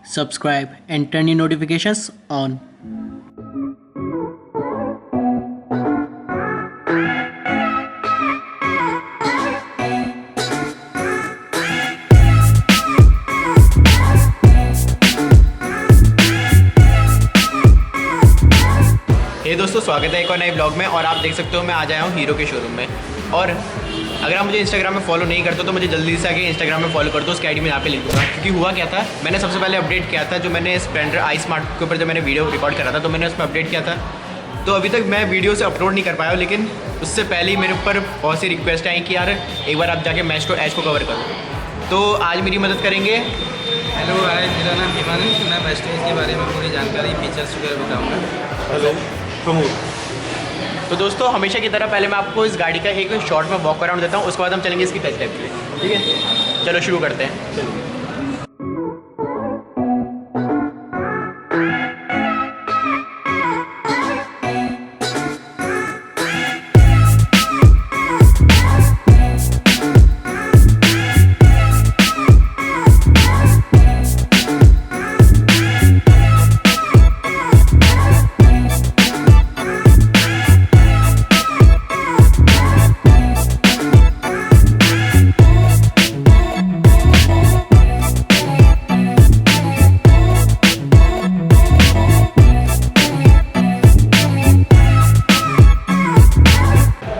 subscribe and turn your notifications on. दोस्तों स्वागत है एक और नए ब्लॉग में। और आप देख सकते हो मैं आज आया हूँ हीरो के शोरूम में। और अगर आप मुझे इंस्टाग्राम में फॉलो नहीं करते तो मुझे जल्दी से आके इंस्टाग्राम में फॉलो कर दो। उसकी आईडी मैं यहाँ पे लिख दूँगा। क्योंकि हुआ क्या था, मैंने सबसे पहले अपडेट किया था जो मैंने स्प्लेंडर आई स्मार्ट के ऊपर जब मैंने वीडियो रिकॉर्ड करा था तो मैंने उसमें अपडेट किया था। तो अभी तक मैं वीडियो से अपलोड नहीं कर पाया हूँ, लेकिन उससे पहले ही मेरे ऊपर बहुत सी रिक्वेस्ट आई कि यार एक बार आप जाके मैस्ट्रो एज को कवर करो। तो आज मेरी मदद करेंगे। हेलो हाय, मेरा नाम हिमांशु। मैं मैस्ट्रो एज के बारे में पूरी जानकारी फीचर्स वगैरह बताऊँगा। हेलो प्रमोद। तो दोस्तों हमेशा की तरह पहले मैं आपको इस गाड़ी का एक शॉर्ट में वॉक अराउंड देता हूँ, उसके बाद हम चलेंगे इसकी टेस्ट ड्राइव के लिए। ठीक है, चलो शुरू करते हैं। चलो।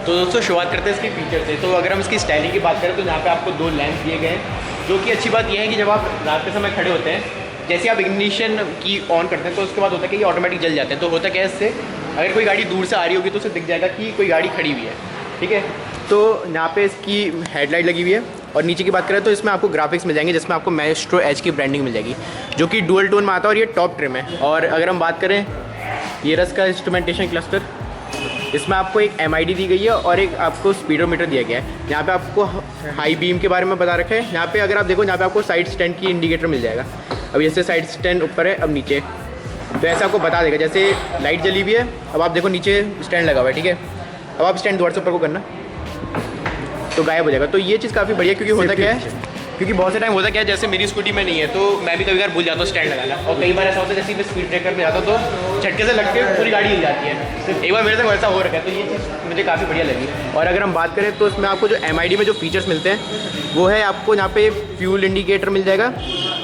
दोस्तों शुरुआत करते हैं इसके फीचर से। तो अगर हम इसकी स्टाइलिंग की बात करें तो यहाँ पे आपको दो लैंप दिए गए हैं, जो कि अच्छी बात यह है कि जब आप रात के समय खड़े होते हैं, जैसे आप इग्निशन की ऑन करते हैं तो उसके बाद होता है कि ये ऑटोमेटिक जल जाते हैं। तो होता क्या है इससे, अगर कोई गाड़ी दूर से आ रही होगी तो उसे दिख जाएगा कि कोई गाड़ी खड़ी हुई है। ठीक है, तो यहाँ पे इसकी हेडलाइट लगी हुई है। और नीचे की बात करें तो इसमें आपको ग्राफिक्स मिल जाएंगे, जिसमें आपको मैस्ट्रो एज की ब्रांडिंग मिल जाएगी, जो कि डुअल टोन में आता है और ये टॉप ट्रिम है। और अगर हम बात करें ये रस का इंस्ट्रूमेंटेशन क्लस्टर, इसमें आपको एक MID दी गई है और एक आपको स्पीडोमीटर दिया गया है। यहाँ पे आपको हाई बीम के बारे में बता रखा है। यहाँ पे अगर आप देखो, यहाँ पे आपको साइड स्टैंड की इंडिकेटर मिल जाएगा। अब जैसे साइड स्टैंड ऊपर है, अब नीचे, तो ऐसे आपको बता देगा। जैसे लाइट जली हुई है, अब आप देखो नीचे स्टैंड लगा हुआ है। ठीक है, अब आप स्टैंड दोबारा से ऊपर को करना तो गायब हो जाएगा। तो ये चीज़ काफ़ी बढ़िया, क्योंकि होता क्या है, क्योंकि बहुत से टाइम होता क्या है, जैसे मेरी स्कूटी में नहीं है तो मैं भी कभी बार भूल जाता हूँ स्टैंड लगाना। और कई बार ऐसा होता है जैसे मैं स्पीड ब्रेकर में जाता हूँ तो झटके से लगते पूरी गाड़ी हिल जाती है। तो एक बार मेरे से वैसा हो रखा है, तो ये चीज़ मुझे काफ़ी बढ़िया लगी। और अगर हम बात करें तो इसमें आपको जो MID में जो फीचर्स मिलते हैं वो है, आपको यहाँ पे फ्यूल इंडिकेटर मिल जाएगा,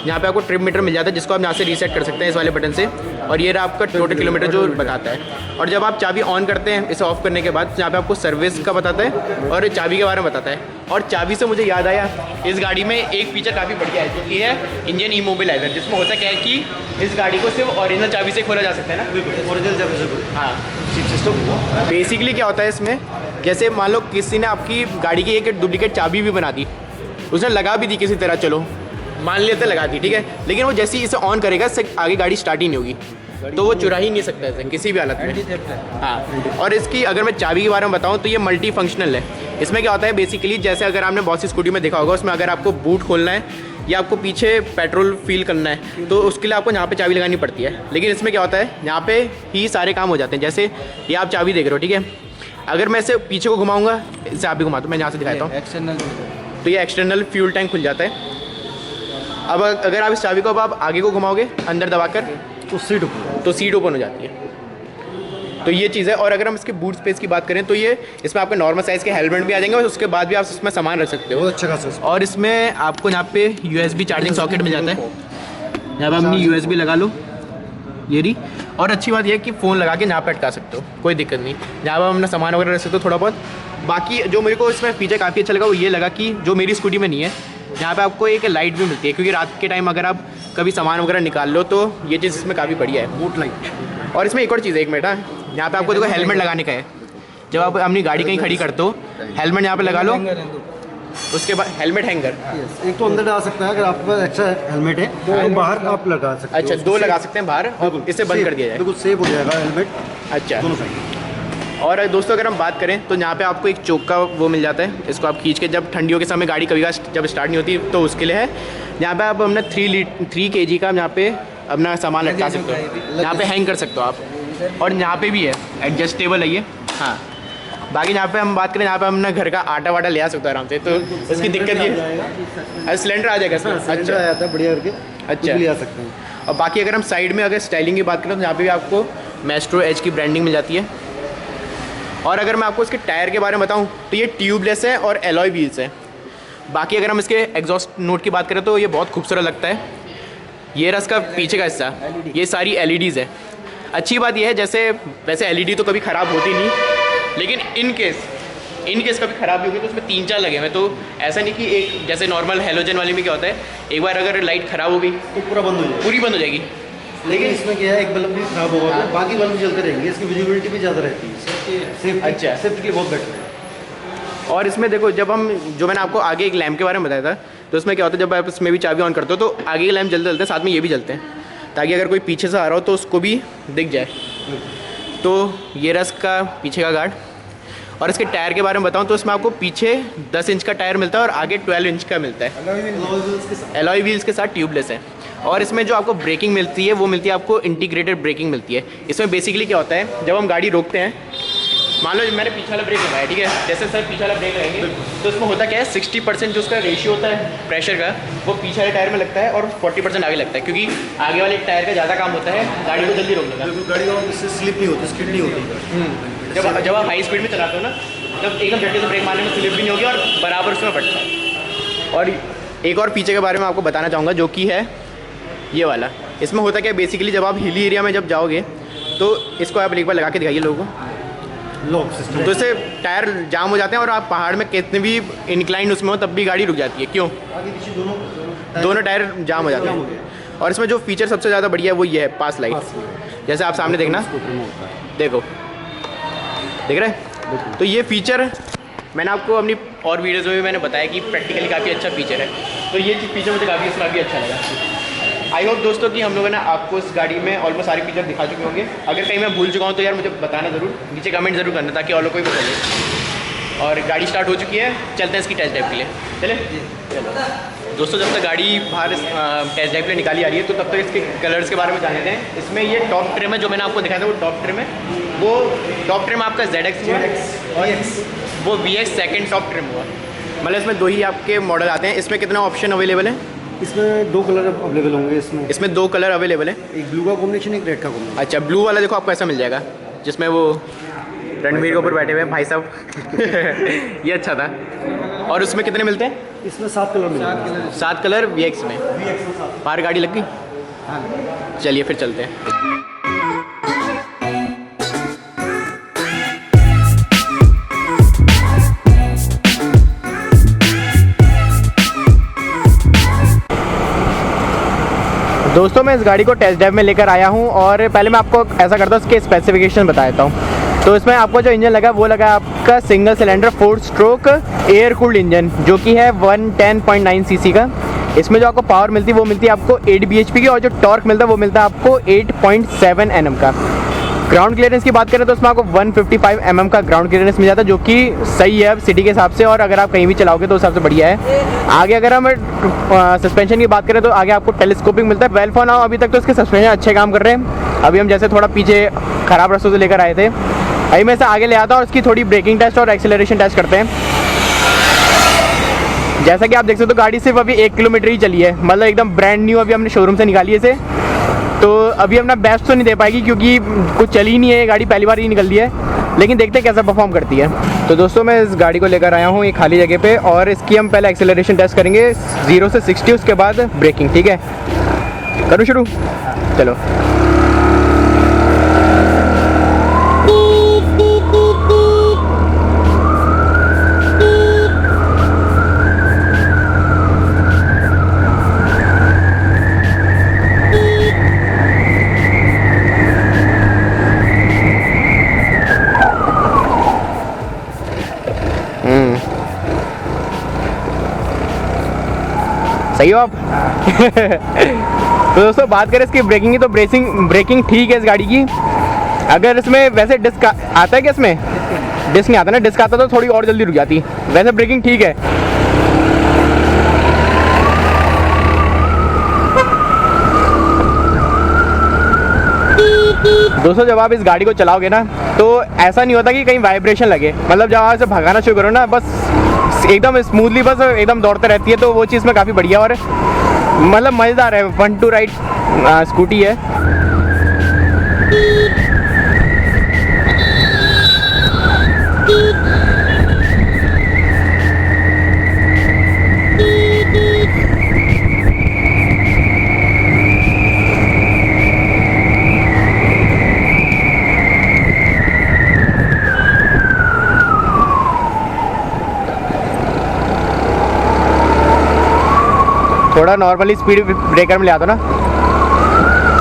यहाँ पे आपको ट्रिप मीटर मिल जाता है, जिसको आप यहाँ से रीसेट कर सकते हैं इस वाले बटन से। और ये रहा आपका टोटल किलोमीटर जो बताता है। और जब आप चाबी ऑन करते हैं इसे ऑफ करने के बाद, यहाँ पे आपको सर्विस का बताता है और चाबी के बारे में बताता है। और चाबी से मुझे याद आया, इस गाड़ी में एक फीचर काफ़ी बढ़िया है, जो कि है इंजन इमोबिलाइजर, जिसमें होता क्या है कि इस गाड़ी को सिर्फ ओरिजिनल चाबी से खोला जा सकता है ना। ओरिजिनल चाबी से। हाँ, तो बेसिकली क्या होता है इसमें, जैसे मान लो किसी ने आपकी गाड़ी की एक डुप्लीकेट चाबी भी बना दी, उसने लगा भी दी किसी तरह, चलो मान लेते लगा दी, ठीक है, लेकिन वो जैसे ही इसे ऑन करेगा इससे आगे गाड़ी स्टार्ट ही नहीं होगी, तो वो चुरा ही नहीं सकता इसे किसी भी हालत में। हाँ, और इसकी अगर मैं चाबी के बारे में बताऊँ तो ये मल्टी फंक्शनल है। इसमें क्या होता है बेसिकली, जैसे अगर आपने बहुत सी स्कूटी में देखा होगा, उसमें अगर आपको बूट खोलना है या आपको पीछे पेट्रोल फील करना है तो उसके लिए आपको यहाँ पे चाबी लगानी पड़ती है। लेकिन इसमें क्या होता है, यहाँ पे ही सारे काम हो जाते हैं। जैसे ये आप चाबी देख रहे हो, ठीक है, अगर मैं इसे पीछे को घुमाऊँगा, इसे आप भी घुमा, तो मैं यहाँ से दिखाता हूँ, एक्सटर्नल, तो ये एक्सटर्नल फ्यूल टैंक खुल जाता है। अब अगर आप इस चाबी को अब आप आगे को घुमाओगे अंदर दबाकर तो सीट ओपन हो जाती है। तो ये चीज़ है। और अगर हम इसके बूट स्पेस की बात करें तो ये इसमें आपके नॉर्मल साइज़ के हेलमेट भी आ जाएंगे और उसके बाद भी आप इसमें सामान रख सकते हो। बहुत अच्छा खासा। और इसमें आपको यहाँ पे USB चार्जिंग सॉकेट मिल जाता है, यहाँ पर अपनी USB लगा लो, ये रही। और अच्छी बात यह है कि फ़ोन लगा के यहाँ पे अटका सकते हो, कोई दिक्कत नहीं। यहाँ पर अपना सामान वगैरह रख सकते हो थोड़ा बहुत। बाकी जो मेरे को इसमें फीचर काफ़ी अच्छा लगा वो ये लगा कि जो मेरी स्कूटी में नहीं है, यहाँ पे आपको एक लाइट भी मिलती है, क्योंकि रात के टाइम अगर आप कभी सामान वगैरह निकाल लो तो ये चीज़ इसमें काफ़ी बढ़िया है, बूट लाइट। और इसमें एक और चीज़ है, एक मिनट, यहाँ पे आपको देखो हेलमेट लगाने का है। जब आप अपनी गाड़ी कहीं खड़ी करते हो, हेलमेट यहाँ पे लगा लो, उसके बाद हेलमेट हैंगर एक तो अंदर डाल सकता है, अगर आपके पास एक्स्ट्रा हेलमेट है तो बाहर आप लगा सकते हैं। अच्छा, दो लगा सकते हैं बाहर, और इसे बंद कर दिया जाए, बिल्कुल सेफ हो जाएगा हेलमेट। अच्छा, दोनों साइड। और दोस्तों अगर हम बात करें तो यहाँ पे आपको एक चोक का वो मिल जाता है, इसको आप खींच के जब ठंडियों के समय गाड़ी कभी जब स्टार्ट नहीं होती तो उसके लिए है। यहाँ पे आप अपना 3 kg का यहाँ पे अपना सामान लटका सकते हो, यहाँ पे हैंग कर सकते हो आप। और यहाँ पे भी है एडजस्टेबल है ये। हाँ, बाकी यहाँ पे हम बात करें, यहाँ पे हम अपना घर का आटा वाटा ले आ सकते हैं आराम से, तो इसकी दिक्कत ये सिलेंडर आ जाएगा इसमें। सिलेंडर आ जाता है बढ़िया करके, अच्छा ले आ सकते हैं। और बाकी अगर हम साइड में अगर स्टाइलिंग की बात करें तो यहाँ पे भी आपको मैस्ट्रो एज की ब्रांडिंग मिल जाती है। और अगर मैं आपको इसके टायर के बारे में बताऊँ तो ये ट्यूबलेस है और एलॉय व्हील्स है। बाकी अगर हम इसके एग्जॉस्ट नोट की बात करें तो ये बहुत खूबसूरत लगता है। ये रहा इसका पीछे का हिस्सा, ये सारी एलईडीज़ है। अच्छी बात यह है, जैसे वैसे एलईडी तो कभी ख़राब होती नहीं, लेकिन इन केस कभी ख़राब भी होगी तो उसमें 3-4 लगे हुए, तो ऐसा नहीं कि एक जैसे नॉर्मल हेलोजन वाली में क्या होता है, एक बार अगर लाइट ख़राब हो गई तो पूरा बंद हो जाएगा, पूरी बंद हो जाएगी। लेकिन इसमें क्या है, एक बल्ब भी खराब होगा तो बाकी बल्ब जलते रहेंगे, इसकी विजिबिलिटी भी ज़्यादा रहती है, सेफ्टी अच्छा। सेफ्टी के लिए बहुत बेटर है। और इसमें देखो, जब हम जो मैंने आपको आगे एक लैंप के बारे में बताया था, तो उसमें क्या होता है, जब आप इसमें भी चाबी ऑन करते हो तो आगे के लैंप जलते हैं, साथ में ये भी जलते हैं, ताकि अगर कोई पीछे से आ रहा हो तो उसको भी दिख जाए। तो ये रस का पीछे का गार्ड। और इसके टायर के बारे में बताऊं तो इसमें आपको पीछे 10 इंच का टायर मिलता है और आगे 12 इंच का मिलता है। एलॉय व्हील्स के साथ ट्यूबलेस है। और इसमें जो आपको ब्रेकिंग मिलती है वो मिलती है आपको इंटीग्रेटेड ब्रेकिंग मिलती है। इसमें बेसिकली क्या होता है, जब हम गाड़ी रोकते हैं, मान लो मैंने पीछे वाला ब्रेक लगाया, ठीक है, जैसे सर पीछे वाला ब्रेक लगाएंगे तो इसमें होता क्या है, 60% जो उसका रेशियो होता है प्रेशर का, वो पीछे वाले टायर में लगता है और 40% आगे लगता है, क्योंकि आगे वाले टायर का ज़्यादा काम होता है गाड़ी को जल्दी रोकने का। गाड़ी का इससे स्लिप नहीं होती, स्किड नहीं होती। जब आप हाई स्पीड में चलाते हो ना, तब एकदम झटके से ब्रेक मारने में स्लिप भी नहीं होगी और बराबर उसमें फटता है। और एक और पीछे के बारे में आपको बताना चाहूँगा, जो कि है ये वाला। इसमें होता क्या है, बेसिकली जब आप हिली एरिया में जब जाओगे तो इसको आप एक बार लगा के दिखाइए लोगों को, लॉक सिस्टम, तो इससे टायर जाम हो जाते हैं और आप पहाड़ में कितने भी इंक्लाइन उसमें हो तब भी गाड़ी रुक जाती है। क्यों? आगे पीछे दोनों टायर जाम हो जाते हैं। और इसमें जो फीचर सबसे ज़्यादा बढ़िया है वो ये है, पास लाइट। जैसे आप सामने देखना, देखो, दिख रहा है? तो ये फीचर मैंने आपको अपनी और वीडियोज़ में भी मैंने बताया कि प्रैक्टिकली काफ़ी अच्छा फीचर है, तो ये फीचर मुझे काफ़ी अच्छा लगा। आई होप दोस्तों कि हम लोगों ने आपको इस गाड़ी में ऑलमोस्ट सारे फीचर दिखा चुके होंगे। अगर कहीं मैं भूल चुका हूँ तो यार मुझे बताना ज़रूर, नीचे कमेंट ज़रूर करना, ताकि और लोग को भी बताइए। और गाड़ी स्टार्ट हो चुकी है, चलते हैं इसकी टेस्ट ड्राइव के लिए। चले चलो दोस्तों, जब तक गाड़ी बाहर टेस्ट ड्राइव के लिए निकाली आ रही है तो तब तक इसके कलर्स के बारे में जान लेते हैं। इसमें ये टॉप ट्रिम है, जो मैंने आपको दिखाया था वो टॉप ट्रिम है। वो टॉप ट्रिम आपका ZX और वो VX सेकेंड टॉप ट्रिम हुआ। मतलब इसमें 2 ही आपके मॉडल आते हैं। इसमें कितना ऑप्शन अवेलेबल है? इसमें 2 कलर अवेलेबल होंगे। इसमें 2 कलर अवेलेबल है, एक ब्लू का कॉम्बिनेशन, एक रेड का कॉम्बिनेशन। अच्छा, ब्लू वाला देखो आपको ऐसा मिल जाएगा, जिसमें वो रणवीर के ऊपर बैठे हुए हैं भाई साहब ये अच्छा था। और उसमें कितने मिलते हैं? इसमें 7 कलर मिलते हैं। 7 कलर VX में। बाहर गाड़ी लग गई? हाँ, चलिए फिर चलते हैं। दोस्तों मैं इस गाड़ी को टेस्ट ड्राइव में लेकर आया हूं और पहले मैं आपको ऐसा करता हूं, इसके स्पेसिफिकेशन बता देता हूं। तो इसमें आपको जो इंजन लगा वो लगा आपका single cylinder 4 stroke air cooled engine, जो कि है 110.9 सीसी का। इसमें जो आपको पावर मिलती है वो मिलती है आपको 8 bhp की, और जो टॉर्क मिलता है वो मिलता है आपको 8.7 Nm का। ग्राउंड क्लियरेंस की बात करें तो उसमें आपको 155 mm का ग्राउंड क्लियरेंस मिल जाता है, जो कि सही है अब सिटी के हिसाब से, और अगर आप कहीं भी चलाओगे तो उस हिसाब से बढ़िया है। आगे अगर हम सस्पेंशन की बात करें तो आगे आपको टेलीस्कोपिंग मिलता है। वेल फॉर नाउ अभी तक तो इसके सस्पेंशन अच्छे काम कर रहे हैं। अभी हम जैसे थोड़ा पीछे ख़राब रास्तों से लेकर आए थे, अभी मैं इसे आगे ले आता हूँ और इसकी थोड़ी ब्रेकिंग टेस्ट और एक्सेलरेशन टेस्ट करते हैं। जैसा कि आप देख सकते हो गाड़ी सिर्फ अभी 1 किलोमीटर ही चली है, मतलब एकदम ब्रांड न्यू अभी हमने शोरूम से निकाली है इसे। तो अभी अपना बेस्ट तो नहीं दे पाएगी क्योंकि कुछ चली ही नहीं है, गाड़ी पहली बार ही निकल दी है, लेकिन देखते हैं कैसा परफॉर्म करती है। तो दोस्तों मैं इस गाड़ी को लेकर आया हूँ एक खाली जगह पे, और इसकी हम पहले एक्सेलरेशन टेस्ट करेंगे 0 से 60, उसके बाद ब्रेकिंग। ठीक है, करूँ शुरू? चलो। सही हो आप? तो दोस्तों बात करें इसकी ब्रेकिंग की, तो ब्रेकिंग ठीक है इस गाड़ी की। अगर इसमें वैसे डिस्क आता है क्या? इसमें डिस्क नहीं आता ना, डिस्क आता तो थोड़ी और जल्दी रुक जाती। वैसे ब्रेकिंग ठीक है। दोस्तों जब आप इस गाड़ी को चलाओगे ना तो ऐसा नहीं होता कि कहीं वाइब्रेशन लगे, मतलब जब आप इसे भगाना शुरू करो ना बस एकदम स्मूथली बस एकदम दौड़ते रहती है, तो वो चीज़ में काफ़ी बढ़िया और मतलब मज़ेदार है। 1 टू राइड स्कूटी है। थोड़ा नॉर्मली स्पीड ब्रेकर में ले आता ना।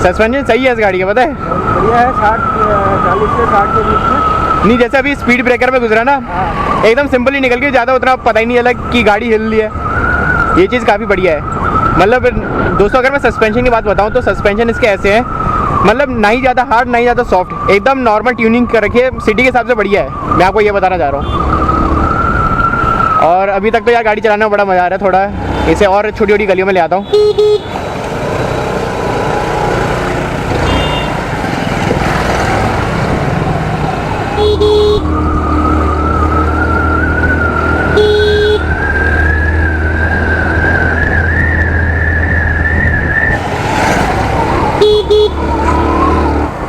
सस्पेंशन सही है इस गाड़ी का, पता है बढ़िया है, 40 से 60 के बीच में। नहीं, जैसे अभी स्पीड ब्रेकर में गुजरा ना एकदम सिंपल ही निकल गई, ज़्यादा उतना पता ही नहीं चला कि गाड़ी हिल रही है। ये चीज़ काफ़ी बढ़िया है। मतलब दोस्तों अगर मैं सस्पेंशन की बात बताऊँ तो सस्पेंशन इसके ऐसे हैं, मतलब ना ही ज़्यादा हार्ड ना ही ज़्यादा सॉफ्ट, एकदम नॉर्मल ट्यूनिंग कर रखी है, सिटी के हिसाब से बढ़िया है। मैं आपको ये बताना चाह रहा हूँ। और अभी तक तो यार गाड़ी चलाने में बड़ा मज़ा आ रहा है, थोड़ा इसे और छोटी छोटी गलियों में ले आता हूँ।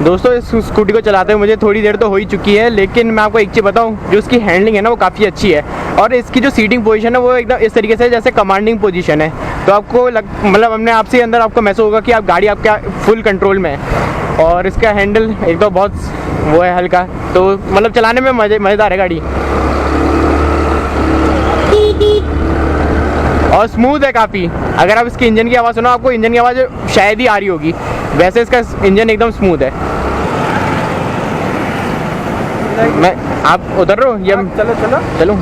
दोस्तों इस स्कूटी को चलाते हुए मुझे थोड़ी देर तो हो ही चुकी है, लेकिन मैं आपको एक चीज़ बताऊं, जो इसकी हैंडलिंग है ना वो काफ़ी अच्छी है और इसकी जो सीटिंग पोजीशन है वो एकदम इस तरीके से जैसे कमांडिंग पोजीशन है। तो आपको मतलब अपने आप से अंदर आपको महसूस होगा कि आप गाड़ी आपका फुल कंट्रोल में है। और इसका हैंडल एक तो बहुत वो है हल्का, तो मतलब चलाने में मज़ेदार है गाड़ी और स्मूथ है काफ़ी। अगर आप इसके इंजन की आवाज़ सुनो, आपको इंजन की आवाज़ शायद ही आ रही होगी, वैसे इसका इंजन एकदम स्मूथ है। मैं आप उतर रहे हो या चलो चलो चलो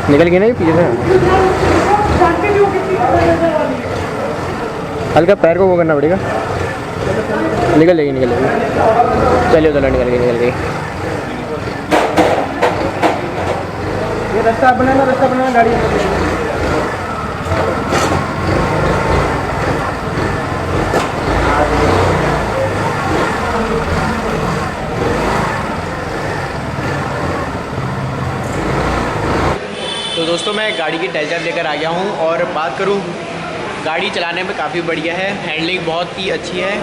निकल गए ना ये पीछे से, हल्का पैर को वो करना पड़ेगा। निकल जाएगी निकल जाएगी, चलिए चलो निकल गई। ये रास्ता बनाना गाड़ी। तो दोस्तों मैं गाड़ी की टेस्ट ड्राइव लेकर आ गया हूँ और बात करूँ, गाड़ी चलाने में काफ़ी बढ़िया है, हैंडलिंग बहुत ही अच्छी है,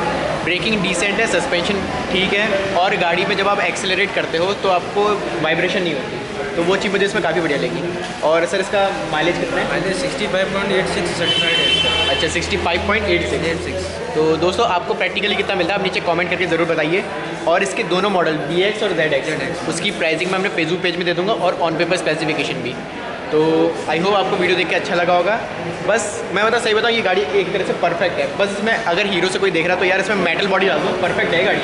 ब्रेकिंग डिसेंट है, सस्पेंशन ठीक है और गाड़ी में जब आप एक्सेलरेट करते हो तो आपको वाइब्रेशन नहीं होती, तो वो चीज़ मुझे इसमें काफ़ी बढ़िया लगी। और सर इसका माइलेज कितना है? माइलेज 65.86 सर्टिफाइड है। अच्छा 65.86। तो दोस्तों आपको प्रैक्टिकली कितना मिलता है आप नीचे कमेंट करके ज़रूर बताइए। और इसके दोनों मॉडल BX और ZX उसकी प्राइसिंग मैं अपने फेसबुक पेज में दे दूँगा और ऑन पेपर स्पेसिफिकेशन भी। तो आई होप आपको वीडियो देख के अच्छा लगा होगा। बस मैं सही बताऊँ ये गाड़ी एक तरह से परफेक्ट है। बस इसमें अगर हीरो से कोई देख रहा तो यार इसमें मेटल बॉडी डाल दो, परफेक्ट है गाड़ी।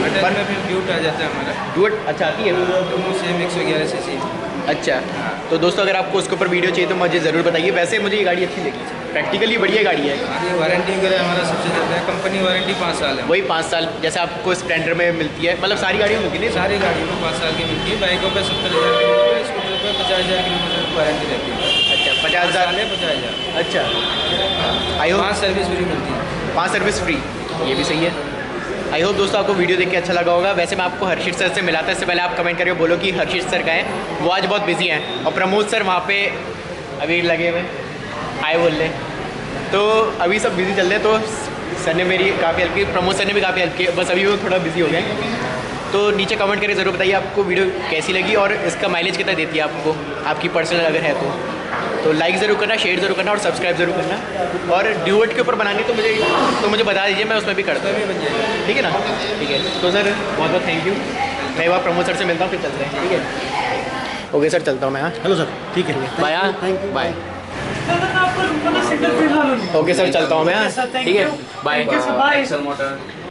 मेटल में फिर ड्यूट आ जाता है हमारा। ड्यूट अच्छा आती है दोनों सेम 111 सीसी। अच्छा तो दोस्तों अगर आपको उसके ऊपर वीडियो चाहिए तो मुझे ज़रूर बताइए। वैसे मुझे ये गाड़ी अच्छी लगी, प्रैक्टिकली बढ़िया गाड़ी है। आगे वारंटी वगैरह हमारा सबसे ज़्यादा है, कंपनी वारंटी 5 साल है। वही 5 साल जैसे आपको स्प्लेंडर में मिलती है, मतलब सारी गाड़ियों में मिलती है। सारी गाड़ियों में 5 साल की मिलती है। बाइकों पर 70,000 किलोमीटर, स्कूटर पर 50,000 किलोमीटर की वारंटी रहती है। अच्छा 50,000 है 50,000। अच्छा आई होप 5 सर्विस फ्री मिलती है। 5 सर्विस फ्री, ये भी सही है। आई होप दोस्तों आपको वीडियो देख के अच्छा लगा होगा। वैसे मैं आपको हर्षित सर से मिला था, इससे पहले आप कमेंट करके बोलो कि हर्षित सर का है, वो आज बहुत बिजी हैं और प्रमोद सर वहाँ पे अभी लगे हुए हाय बोल रहे, तो अभी सब बिजी चल रहे हैं। तो सर ने मेरी काफ़ी हेल्प की, प्रमोद सर ने भी काफ़ी हेल्प की, बस अभी वो थोड़ा बिजी हो गए। तो नीचे कमेंट करके ज़रूर बताइए आपको वीडियो कैसी लगी और इसका माइलेज कितना देती है आपको, आपकी पर्सनल अगर है तो लाइक ज़रूर करना, शेयर ज़रूर करना और सब्सक्राइब ज़रूर करना। और ड्यूट के ऊपर बनानी तो मुझे बता दीजिए, मैं उसमें भी करता हूँ, ठीक है ना? ठीक है तो सर बहुत बहुत थैंक यू। मैं एक बार प्रमोद सर से मिलता हूँ फिर चलते हैं, ठीक है? ओके सर चलता हूँ मैं। हाँ हेलो सर, ठीक है बाय। हाँ thank you bye. Okay sir चलता हूँ मैं। ठीक है बाय। Axle motor